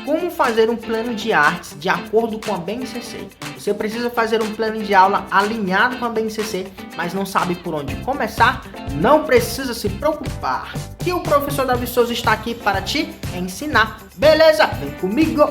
Como fazer um plano de artes de acordo com a BNCC? Você precisa fazer um plano de aula alinhado com a BNCC, mas não sabe por onde começar? Não precisa se preocupar, que o professor Davi Souza está aqui para te ensinar. Beleza? Vem comigo!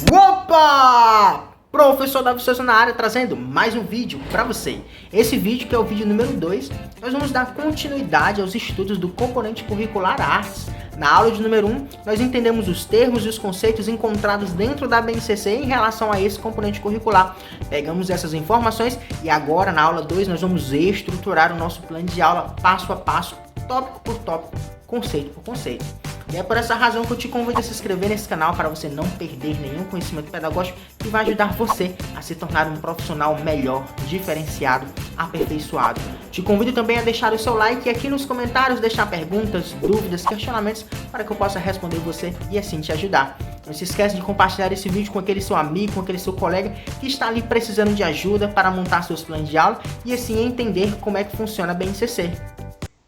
Opa! Professor Davi Souza na área, trazendo mais um vídeo para você. Esse vídeo, que é o vídeo número 2, nós vamos dar continuidade aos estudos do componente curricular Artes. Na aula de número 1, nós entendemos os termos e os conceitos encontrados dentro da BNCC em relação a esse componente curricular. Pegamos essas informações e agora, na aula 2, nós vamos estruturar o nosso plano de aula passo a passo, tópico por tópico, conceito por conceito. E é por essa razão que eu te convido a se inscrever nesse canal para você não perder nenhum conhecimento pedagógico que vai ajudar você a se tornar um profissional melhor, diferenciado, aperfeiçoado. Te convido também a deixar o seu like e aqui nos comentários deixar perguntas, dúvidas, questionamentos para que eu possa responder você e assim te ajudar. Não se esquece de compartilhar esse vídeo com aquele seu amigo, com aquele seu colega que está ali precisando de ajuda para montar seus planos de aula e assim entender como é que funciona a BNCC.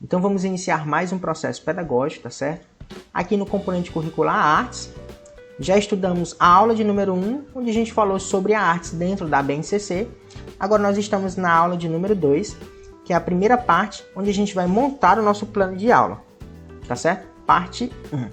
Então vamos iniciar mais um processo pedagógico, tá certo? Aqui no componente curricular Artes, já estudamos a aula de número 1, onde a gente falou sobre a artes dentro da BNCC. Agora nós estamos na aula de número 2, que é a primeira parte, onde a gente vai montar o nosso plano de aula, tá certo? Parte 1.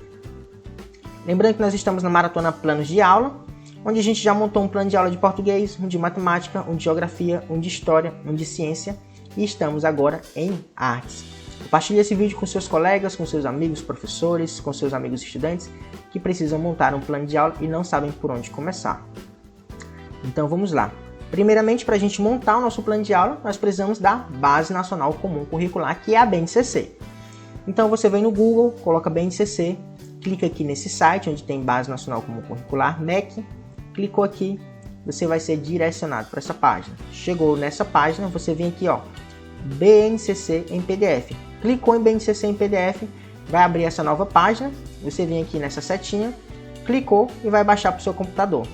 Lembrando que nós estamos na maratona Planos de Aula, onde a gente já montou um plano de aula de português, um de matemática, um de geografia, um de história, um de ciência, e estamos agora em artes. Compartilhe esse vídeo com seus colegas, com seus amigos professores, com seus amigos estudantes que precisam montar um plano de aula e não sabem por onde começar. Então vamos lá. Primeiramente, para a gente montar o nosso plano de aula, nós precisamos da Base Nacional Comum Curricular, que é a BNCC. Então você vem no Google, coloca BNCC, clica aqui nesse site onde tem Base Nacional Comum Curricular, MEC, clicou aqui, você vai ser direcionado para essa página. Chegou nessa página, você vem aqui, ó, BNCC em PDF. Clicou em BNCC em PDF, vai abrir essa nova página, você vem aqui nessa setinha, clicou e vai baixar para o seu computador.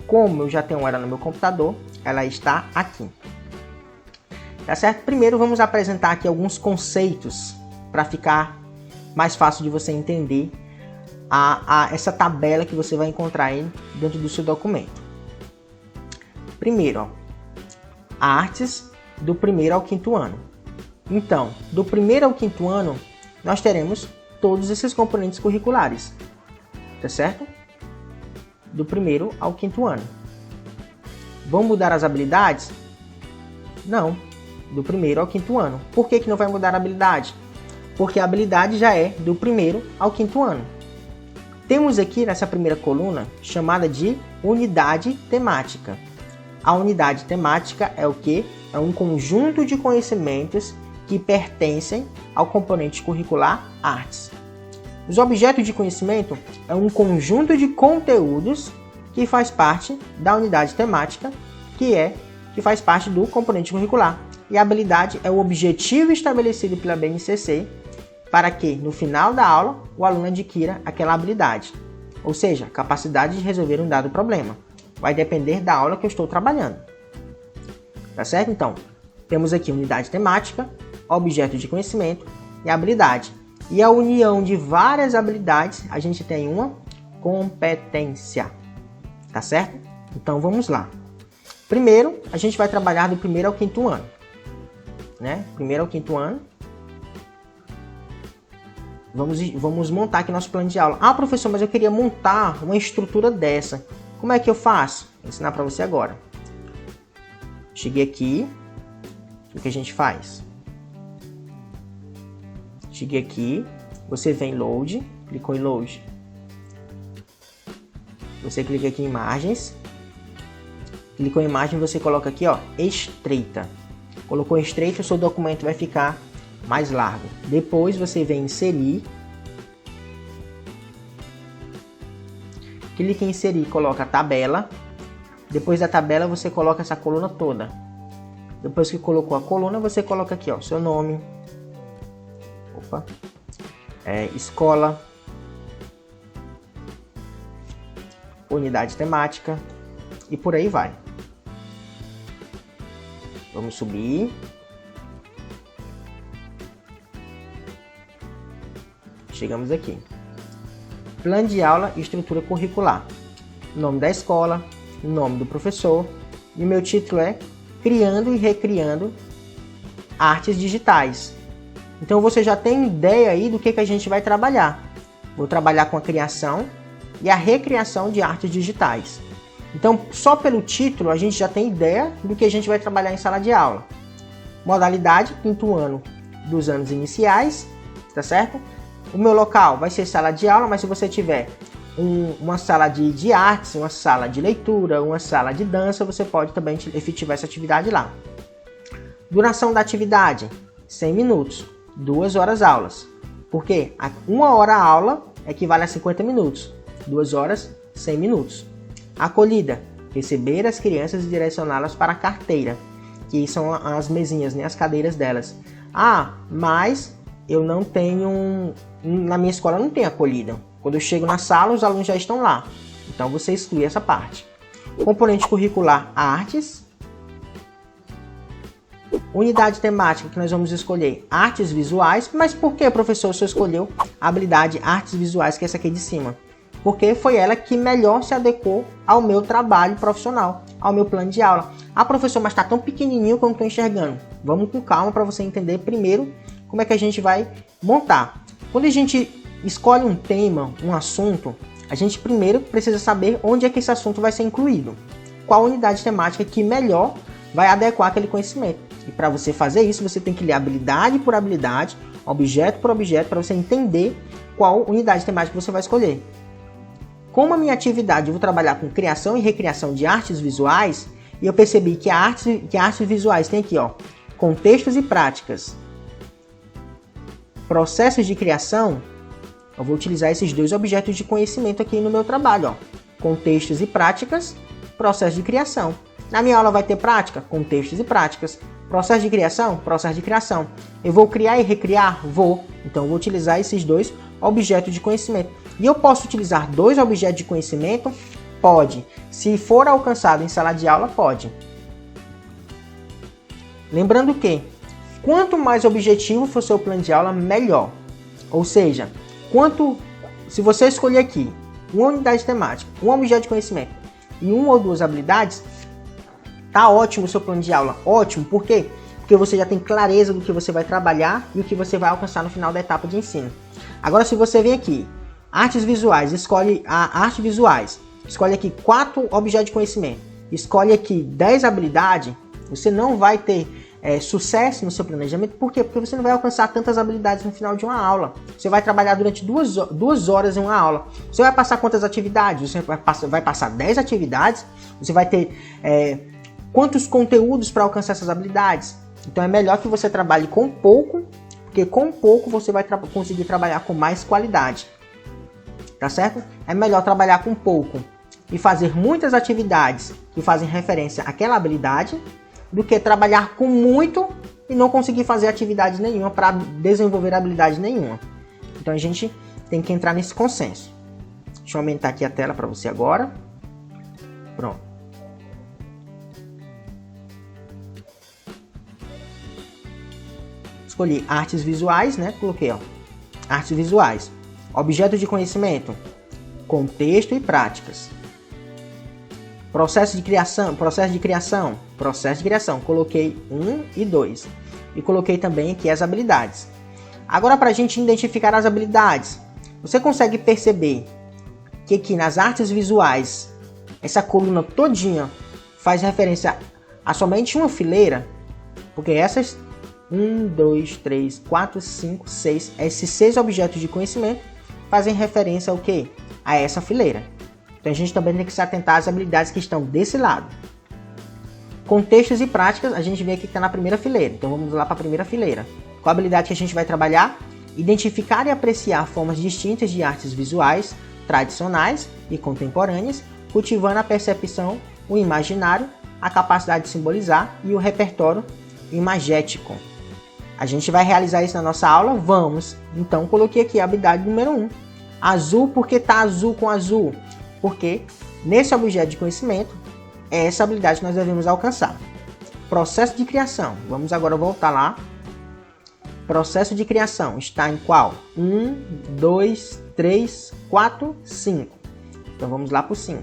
Como eu já tenho ela no meu computador, ela está aqui. Tá certo? Primeiro vamos apresentar aqui alguns conceitos para ficar mais fácil de você entender essa tabela que você vai encontrar aí dentro do seu documento. Primeiro, ó, artes do 1º ao 5º ano. Então, do 1º ao 5º ano, nós teremos todos esses componentes curriculares, tá certo? Do 1º ao 5º ano. Vão mudar as habilidades? Não, do 1º ao 5º ano. Por que não vai mudar a habilidade? Porque a habilidade já é do 1º ao 5º ano. Temos aqui nessa primeira coluna, chamada de unidade temática. A unidade temática é o quê? É um conjunto de conhecimentos que pertencem ao componente curricular Artes. Os objetos de conhecimento é um conjunto de conteúdos que faz parte da unidade temática, que faz parte do componente curricular. E a habilidade é o objetivo estabelecido pela BNCC para que, no final da aula, o aluno adquira aquela habilidade, ou seja, capacidade de resolver um dado problema. Vai depender da aula que eu estou trabalhando. Tá certo? Então, temos aqui unidade temática, objeto de conhecimento e habilidade. E a união de várias habilidades, a gente tem uma competência. Tá certo? Então, vamos lá. Primeiro, a gente vai trabalhar do 1º ao 5º ano. Né? 1º ao 5º ano. Vamos montar aqui nosso plano de aula. Ah, professor, mas eu queria montar uma estrutura dessa. Como é que eu faço? Vou ensinar para você agora. Cheguei aqui. O que a gente faz? Cheguei aqui. Você vem em Load. Clicou em Load. Você clica aqui em Imagens. Clicou em Imagem, você coloca aqui, ó, Estreita. Colocou estreita, o seu documento vai ficar mais largo. Depois você vem em Inserir. Clique em Inserir, coloca a tabela. Depois da tabela você coloca essa coluna toda. Depois que colocou a coluna, você coloca aqui, ó, seu nome. Opa. Escola. Unidade temática. E por aí vai. Vamos subir. chegamos aqui. Plano de aula e estrutura curricular. Nome da escola, nome do professor, e o meu título é Criando e Recriando Artes Digitais. Então você já tem ideia aí do que a gente vai trabalhar. Vou trabalhar com a criação e a recriação de artes digitais. Então, só pelo título a gente já tem ideia do que a gente vai trabalhar em sala de aula. Modalidade, 5º ano dos anos iniciais, tá certo? O meu local vai ser sala de aula, mas se você tiver uma sala de artes, uma sala de leitura, uma sala de dança, você pode também efetivar essa atividade lá. Duração da atividade, 100 minutos, 2 horas aulas. Por quê? 1 hora a aula equivale a 50 minutos, 2 horas, 100 minutos. Acolhida, receber as crianças e direcioná-las para a carteira, que são as mesinhas, né, as cadeiras delas. Ah, mas eu não tenho, na minha escola não tem acolhida. Quando eu chego na sala, os alunos já estão lá. Então você exclui essa parte. Componente curricular, artes. Unidade temática que nós vamos escolher, artes visuais. Mas por que, professor, o senhor escolheu a habilidade artes visuais, que é essa aqui de cima? Porque foi ela que melhor se adequou ao meu trabalho profissional, ao meu plano de aula. Ah, professor, mas está tão pequenininho que eu não estou enxergando. Vamos com calma para você entender primeiro como é que a gente vai montar. Quando a gente escolhe um tema, um assunto, a gente primeiro precisa saber onde é que esse assunto vai ser incluído. Qual unidade temática que melhor vai adequar aquele conhecimento. E para você fazer isso, você tem que ler habilidade por habilidade, objeto por objeto, para você entender qual unidade temática você vai escolher. Como a minha atividade eu vou trabalhar com criação e recriação de artes visuais, e eu percebi que artes visuais tem aqui, ó, contextos e práticas, processos de criação, eu vou utilizar esses 2 objetos de conhecimento aqui no meu trabalho, ó, contextos e práticas, processo de criação. Na minha aula vai ter prática, contextos e práticas, processo de criação, processo de criação. Eu vou criar e recriar? Vou. Então eu vou utilizar esses 2 objetos de conhecimento. E eu posso utilizar 2 objetos de conhecimento? Pode. Se for alcançado em sala de aula, pode. Lembrando que, quanto mais objetivo for seu plano de aula, melhor. Ou seja, se você escolher aqui uma unidade temática, um objeto de conhecimento e 1 ou 2 habilidades, tá ótimo o seu plano de aula. Ótimo. Por quê? Porque você já tem clareza do que você vai trabalhar e o que você vai alcançar no final da etapa de ensino. Agora, se você vem aqui, artes visuais, escolhe a arte visuais, escolhe aqui 4 objetos de conhecimento, escolhe aqui 10 habilidades, você não vai ter sucesso no seu planejamento. Por quê? Porque você não vai alcançar tantas habilidades no final de uma aula. Você vai trabalhar durante 2 horas em uma aula. Você vai passar quantas atividades? Você vai passar 10 atividades? Você vai ter quantos conteúdos para alcançar essas habilidades? Então é melhor que você trabalhe com pouco, porque com pouco você vai conseguir trabalhar com mais qualidade. Tá certo? É melhor trabalhar com pouco e fazer muitas atividades que fazem referência àquela habilidade, do que trabalhar com muito e não conseguir fazer atividade nenhuma para desenvolver habilidade nenhuma. Então a gente tem que entrar nesse consenso. Deixa eu aumentar aqui a tela para você agora. Pronto. Escolhi artes visuais, né? Coloquei, ó, artes visuais. Objetos de conhecimento, contexto e práticas. Processo de criação, coloquei 1 e 2. E coloquei também aqui as habilidades. Agora, para a gente identificar as habilidades, você consegue perceber que aqui nas artes visuais, essa coluna todinha faz referência a somente uma fileira, porque essas 1, 2, 3, 4, 5, 6, esses 6 objetos de conhecimento fazem referência ao quê? A essa fileira. Então a gente também tem que se atentar às habilidades que estão desse lado. Contextos e práticas, a gente vê aqui que está na primeira fileira. Então vamos lá para a primeira fileira. Qual a habilidade que a gente vai trabalhar? Identificar e apreciar formas distintas de artes visuais, tradicionais e contemporâneas, cultivando a percepção, o imaginário, a capacidade de simbolizar e o repertório imagético. A gente vai realizar isso na nossa aula? Vamos! Então coloquei aqui a habilidade número 1. Azul, por que está azul com azul? Porque nesse objeto de conhecimento, é essa habilidade que nós devemos alcançar. Processo de criação. Vamos agora voltar lá processo de criação está em qual? 1, 2, 3, 4, 5. Então vamos lá para o 5.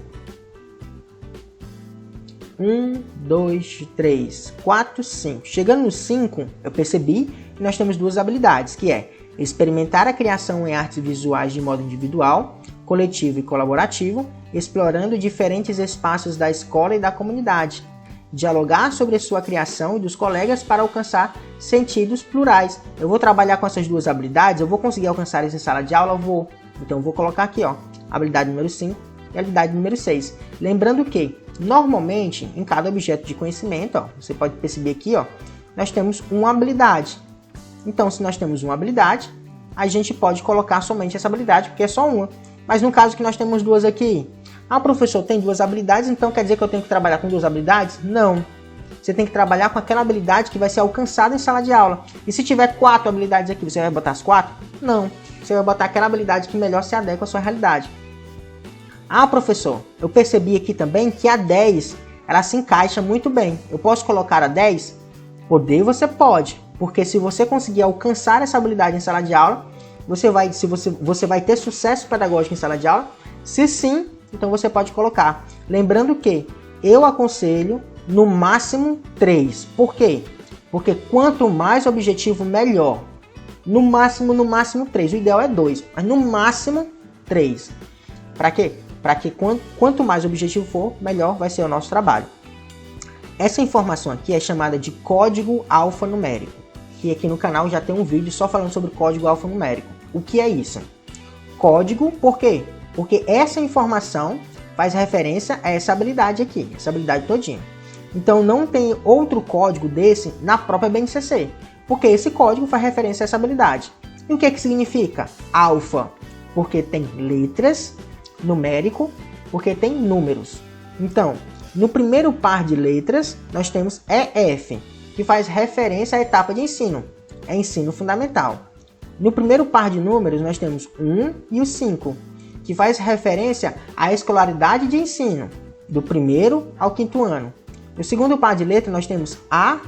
1, 2, 3, 4, 5. Chegando no 5, eu percebi que nós temos duas habilidades, que é experimentar a criação em artes visuais de modo individual, coletivo e colaborativo, explorando diferentes espaços da escola e da comunidade. Dialogar sobre a sua criação e dos colegas para alcançar sentidos plurais. Eu vou trabalhar com essas duas habilidades, eu vou conseguir alcançar isso em sala de aula? Então eu vou colocar aqui, ó, habilidade número 5 e habilidade número 6. Lembrando que, normalmente, em cada objeto de conhecimento, ó, você pode perceber aqui, ó, nós temos uma habilidade. Então, se nós temos uma habilidade, a gente pode colocar somente essa habilidade, porque é só uma. Mas no caso que nós temos duas aqui, professor, tem duas habilidades, então quer dizer que eu tenho que trabalhar com duas habilidades? Não. Você tem que trabalhar com aquela habilidade que vai ser alcançada em sala de aula. E se tiver 4 habilidades aqui, você vai botar as 4? Não. Você vai botar aquela habilidade que melhor se adequa à sua realidade. Professor, eu percebi aqui também que a 10, ela se encaixa muito bem. Eu posso colocar a 10? Poder você pode. Porque se você conseguir alcançar essa habilidade em sala de aula, você vai ter sucesso pedagógico em sala de aula? Se sim, então você pode colocar. Lembrando que eu aconselho no máximo 3. Por quê? Porque quanto mais objetivo, melhor. No máximo 3. O ideal é 2, mas no máximo 3. Para quê? Para que quanto mais objetivo for, melhor vai ser o nosso trabalho. Essa informação aqui é chamada de código alfanumérico. Que aqui no canal já tem um vídeo só falando sobre código alfanumérico. O que é isso? Código, por quê? Porque essa informação faz referência a essa habilidade aqui, essa habilidade todinha. Então não tem outro código desse na própria BNCC, porque esse código faz referência a essa habilidade. E o que é que significa? Alfa, porque tem letras, numérico, porque tem números. Então, no primeiro par de letras, nós temos EF, que faz referência à etapa de ensino, é ensino fundamental. No primeiro par de números, nós temos 1 e o 5, que faz referência à escolaridade de ensino, do primeiro ao quinto ano. No segundo par de letras, nós temos AR,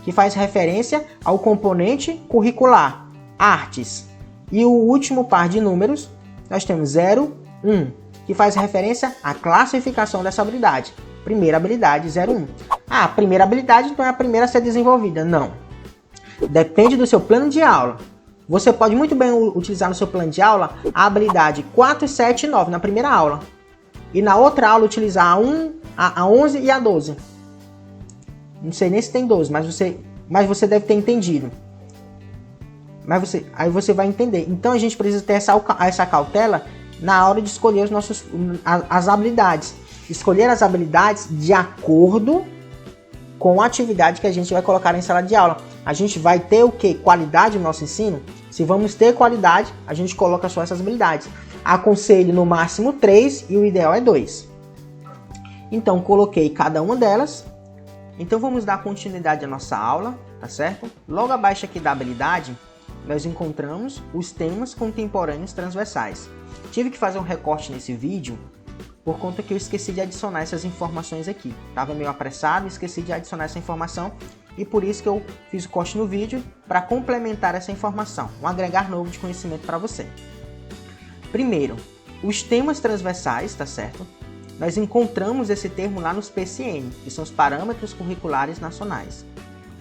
que faz referência ao componente curricular, artes. E o último par de números, nós temos 0, 1, que faz referência à classificação dessa habilidade. Primeira habilidade, 0, 1. Primeira habilidade, então é a primeira a ser desenvolvida. Não. Depende do seu plano de aula. Você pode muito bem utilizar no seu plano de aula a habilidade 4, 7 e 9 na primeira aula. E na outra aula utilizar a 11 e a 12. Não sei nem se tem 12, mas você deve ter entendido. Aí você vai entender. Então a gente precisa ter essa cautela na hora de escolher as habilidades. Escolher as habilidades de acordo com a atividade que a gente vai colocar em sala de aula. A gente vai ter o quê? Qualidade no nosso ensino? Se vamos ter qualidade, a gente coloca só essas habilidades. Aconselho no máximo 3 e o ideal é 2. Então, coloquei cada uma delas. Então, vamos dar continuidade à nossa aula, tá certo? Logo abaixo aqui da habilidade, nós encontramos os temas contemporâneos transversais. Tive que fazer um recorte nesse vídeo por conta que eu esqueci de adicionar essas informações aqui. Estava meio apressado, esqueci de adicionar essa informação e por isso que eu fiz o corte no vídeo para complementar essa informação, um agregar novo de conhecimento para você. Primeiro, os temas transversais, tá certo? Nós encontramos esse termo lá nos PCN, que são os Parâmetros Curriculares Nacionais.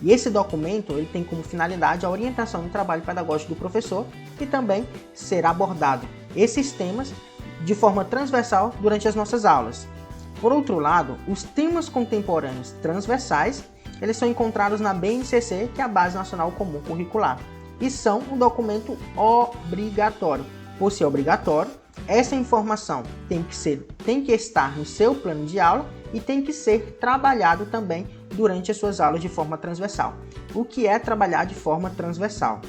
E esse documento ele tem como finalidade a orientação do trabalho pedagógico do professor e também será abordado esses temas de forma transversal durante as nossas aulas. Por outro lado, os temas contemporâneos transversais, eles são encontrados na BNCC, que é a Base Nacional Comum Curricular, e são um documento obrigatório. Por ser obrigatório, essa informação tem que estar no seu plano de aula e tem que ser trabalhado também durante as suas aulas de forma transversal. O que é trabalhar de forma transversal?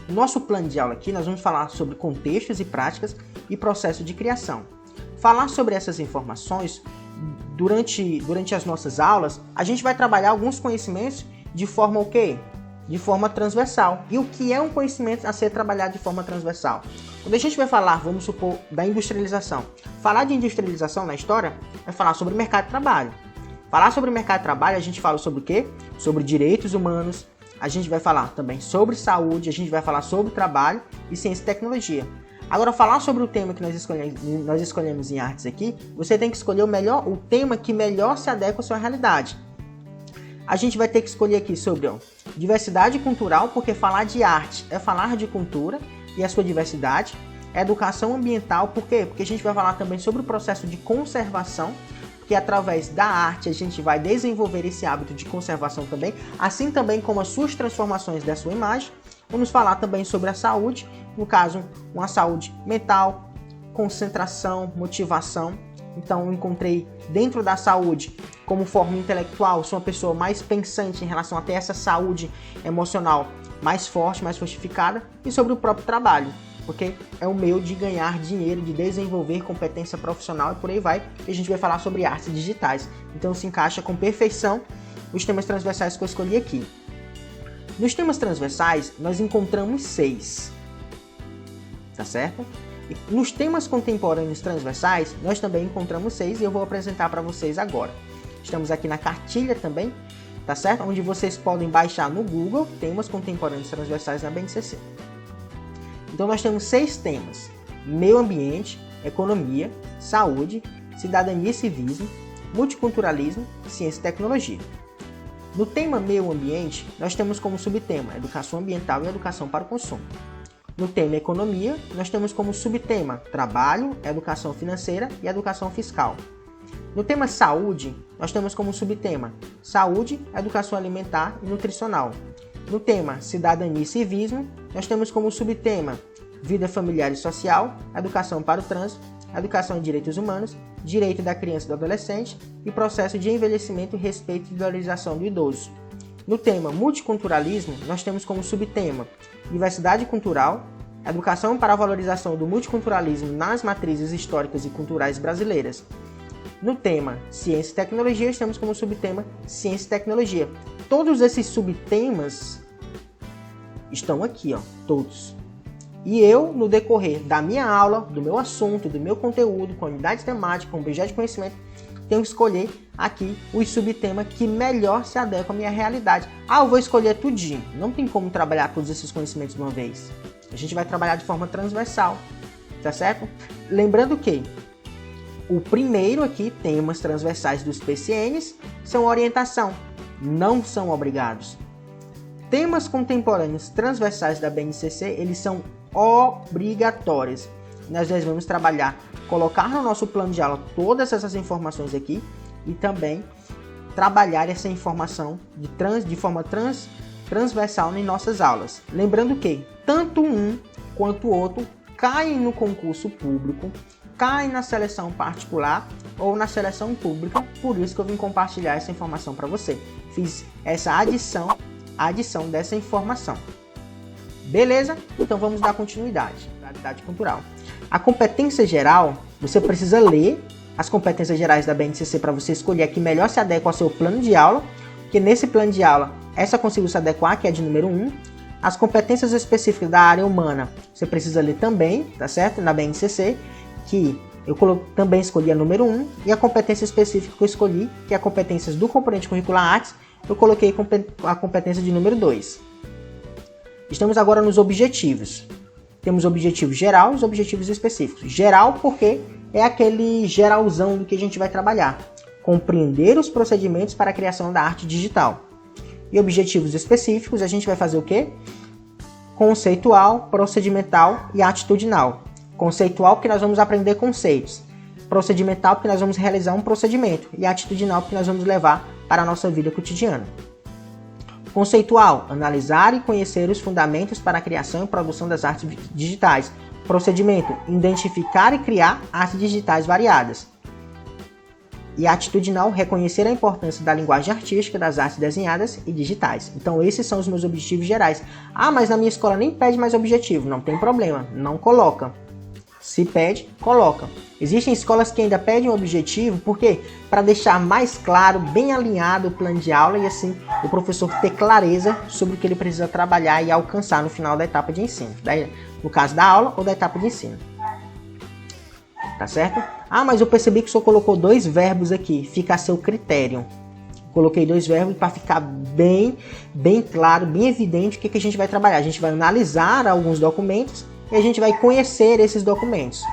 No nosso plano de aula aqui, nós vamos falar sobre contextos e práticas e processo de criação. Falar sobre essas informações durante as nossas aulas, a gente vai trabalhar alguns conhecimentos de forma o quê? De forma transversal. E o que é um conhecimento a ser trabalhado de forma transversal? Quando a gente vai falar, vamos supor, da industrialização. Falar de industrialização na história é falar sobre mercado de trabalho. Falar sobre mercado de trabalho, a gente fala sobre o quê? Sobre direitos humanos, a gente vai falar também sobre saúde, a gente vai falar sobre trabalho e ciência e tecnologia. Agora, falar sobre o tema que nós escolhemos em artes aqui, você tem que escolher o tema que melhor se adequa à sua realidade. A gente vai ter que escolher aqui sobre diversidade cultural, porque falar de arte é falar de cultura e a sua diversidade. Educação ambiental, por quê? Porque a gente vai falar também sobre o processo de conservação, que através da arte a gente vai desenvolver esse hábito de conservação também, assim também como as suas transformações da sua imagem. Vamos falar também sobre a saúde, no caso, uma saúde mental, concentração, motivação. Então, eu encontrei dentro da saúde, como forma intelectual, sou uma pessoa mais pensante em relação a ter essa saúde emocional mais forte, mais fortificada, e sobre o próprio trabalho, porque é o meio de ganhar dinheiro, de desenvolver competência profissional e por aí vai, e a gente vai falar sobre artes digitais. Então se encaixa com perfeição os temas transversais que eu escolhi aqui. Nos temas transversais, nós encontramos 6, tá certo? E nos temas contemporâneos transversais, nós também encontramos 6 e eu vou apresentar para vocês agora. Estamos aqui na cartilha também, tá certo? Onde vocês podem baixar no Google temas contemporâneos transversais na BNCC. Então nós temos 6 temas: meio ambiente, economia, saúde, cidadania e civismo, multiculturalismo, ciência e tecnologia. No tema meio ambiente, nós temos como subtema educação ambiental e educação para o consumo. No tema economia, nós temos como subtema trabalho, educação financeira e educação fiscal. No tema saúde, nós temos como subtema saúde, educação alimentar e nutricional. No tema cidadania e civismo, nós temos como subtema vida familiar e social, educação para o trânsito, educação em direitos humanos, direito da criança e do adolescente e processo de envelhecimento e respeito e valorização do idoso. No tema multiculturalismo, nós temos como subtema diversidade cultural, educação para a valorização do multiculturalismo nas matrizes históricas e culturais brasileiras. No tema ciência e tecnologia, estamos como subtema ciência e tecnologia. Todos esses subtemas estão aqui, todos. E eu, no decorrer da minha aula, do meu assunto, do meu conteúdo, com unidade temática, com objeto de conhecimento, tenho que escolher aqui os subtemas que melhor se adequam à minha realidade. Eu vou escolher tudinho. Não tem como trabalhar todos esses conhecimentos de uma vez. A gente vai trabalhar de forma transversal, tá certo? Lembrando que o primeiro aqui, temas transversais dos PCNs, são orientação, não são obrigados. Temas contemporâneos transversais da BNCC, eles são obrigatórios. Nós vamos trabalhar, colocar no nosso plano de aula todas essas informações aqui e também trabalhar essa informação de forma transversal em nossas aulas. Lembrando que tanto um quanto o outro caem no concurso público, caem na seleção particular ou na seleção pública, por isso que eu vim compartilhar essa informação para você. Fiz essa adição dessa informação. Beleza? Então vamos dar continuidade. Realidade cultural. A competência geral, você precisa ler as competências gerais da BNCC para você escolher a que melhor se adequa ao seu plano de aula, porque nesse plano de aula, essa conseguiu se adequar, que é de número 1. As competências específicas da área humana, você precisa ler também, tá certo? Na BNCC, que eu também escolhi a número 1, e a competência específica que eu escolhi, que é a competências do componente curricular artes, eu coloquei a competência de número 2. Estamos agora nos objetivos. Temos objetivos geral e os objetivos específicos. Geral porque é aquele geralzão do que a gente vai trabalhar. Compreender os procedimentos para a criação da arte digital. E objetivos específicos, a gente vai fazer o quê? Conceitual, procedimental e atitudinal. Conceitual porque nós vamos aprender conceitos. Procedimental porque nós vamos realizar um procedimento. E atitudinal porque nós vamos levar para a nossa vida cotidiana. Conceitual, analisar e conhecer os fundamentos para a criação e produção das artes digitais. Procedimento, identificar e criar artes digitais variadas. E atitudinal, reconhecer a importância da linguagem artística das artes desenhadas e digitais. Então esses são os meus objetivos gerais. Mas na minha escola nem pede mais objetivo. Não tem problema, não coloca. Se pede, coloca. Existem escolas que ainda pedem um objetivo, por quê? Para deixar mais claro, bem alinhado o plano de aula e assim o professor ter clareza sobre o que ele precisa trabalhar e alcançar no final da etapa de ensino. No caso da aula ou da etapa de ensino. Tá certo? Mas eu percebi que o senhor colocou 2 verbos aqui. Fica a seu critério. Coloquei 2 verbos para ficar bem claro, bem evidente o que a gente vai trabalhar. A gente vai analisar alguns documentos e a gente vai conhecer esses documentos,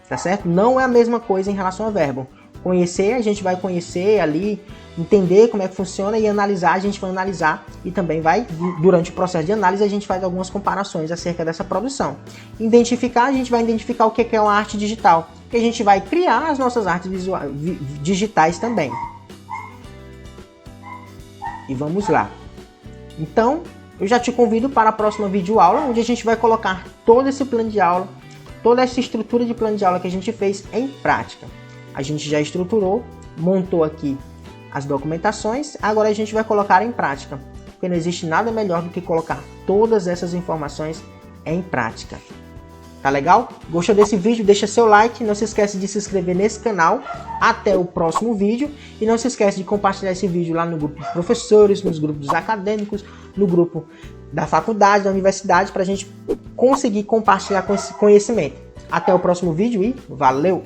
tá certo? Não é a mesma coisa em relação ao verbo. Conhecer, a gente vai conhecer ali, entender como é que funciona, e analisar, a gente vai analisar e também vai, durante o processo de análise, a gente faz algumas comparações acerca dessa produção. Identificar, a gente vai identificar o que é uma arte digital, que a gente vai criar as nossas artes digitais também. E vamos lá. Então, eu já te convido para a próxima videoaula, onde a gente vai colocar todo esse plano de aula, toda essa estrutura de plano de aula que a gente fez em prática. A gente já estruturou, montou aqui as documentações, agora a gente vai colocar em prática, porque não existe nada melhor do que colocar todas essas informações em prática. Tá legal? Gostou desse vídeo? Deixa seu like, não se esquece de se inscrever nesse canal. Até o próximo vídeo e não se esquece de compartilhar esse vídeo lá no grupo dos professores, nos grupos acadêmicos, no grupo da faculdade, da universidade, para a gente conseguir compartilhar com esse conhecimento. Até o próximo vídeo e valeu!